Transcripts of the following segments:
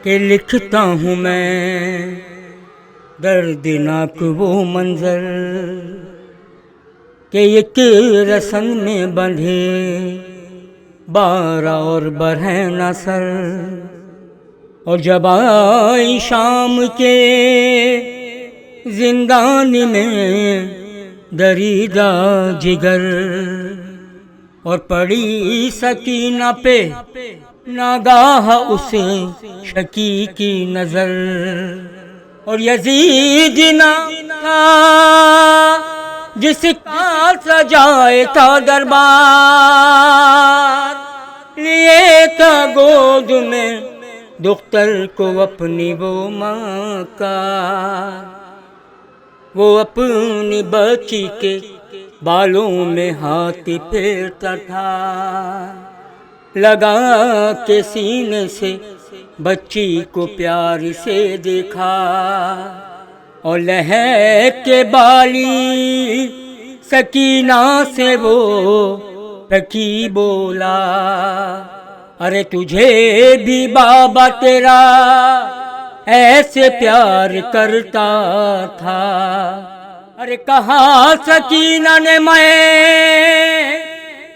कि लिखता हूँ मैं दर्दनाक वो मंजर कि एक रसन में बंधे 12 और बरह न सर। और जब आई शाम के जिंदान में दरीदा जिगर और पड़ी सकीना पे नागाह उसे शकी की नजर। और यजीद ना था जिसका सजाए था दरबार, लिए था गोद में दुख्तर को अपनी वो माँ का। वो अपनी बच्ची के बालों में हाथ फेरता था, लगा के सीने से बच्ची को प्यार से देखा। और लहक के बाली सकीना से वो रखी बोला, अरे तुझे भी बाबा तेरा ऐसे प्यार करता था। अरे कहा सकीना ने मैं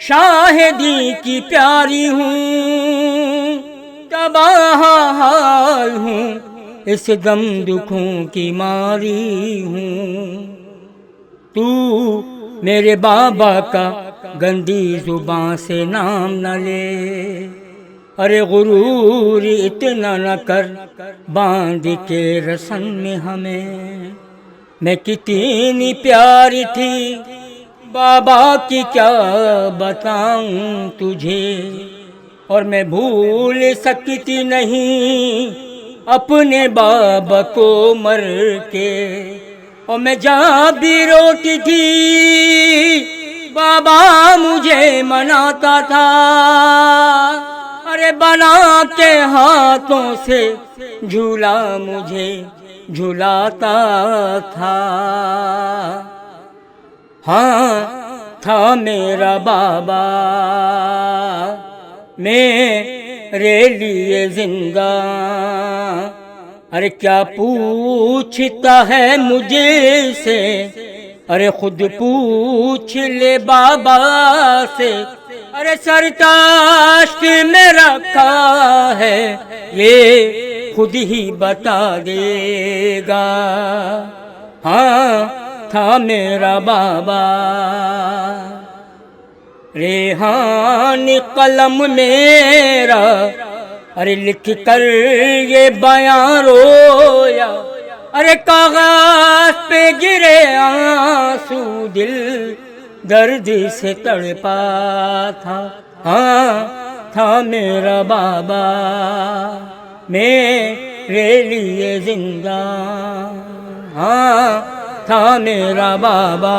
शाहिदी की प्यारी हूँ, तबाह हाल हूँ इस दम दुखों की मारी हूँ। तू मेरे बाबा का गंदी जुबान से नाम न ले, अरे गुरूर इतना न कर बांध के रसन में हमें। मैं कितनी प्यारी थी बाबा की क्या बताऊं तुझे, और मैं भूल सकती नहीं अपने बाबा को मर के। और मैं जहाँ भी रोती थी बाबा मुझे मनाता था, अरे बना के हाथों से झूला मुझे झुलाता था। हाँ था मेरा बाबा मेरे लिए जिंदा, अरे क्या पूछता है मुझे से, अरे खुद पूछ ले बाबा से। अरे सरताश्त में रखा है ये खुद ही बता देगा। हाँ था मेरा बाबा रेहान कलम मेरा, अरे लिख कर ये बयां रोया। अरे कागज पे गिरे आंसू दिल दर्द से तड़पा था। हाँ था मेरा बाबा मेरे लिए जिंदा, हाँ था मेरा बाबा।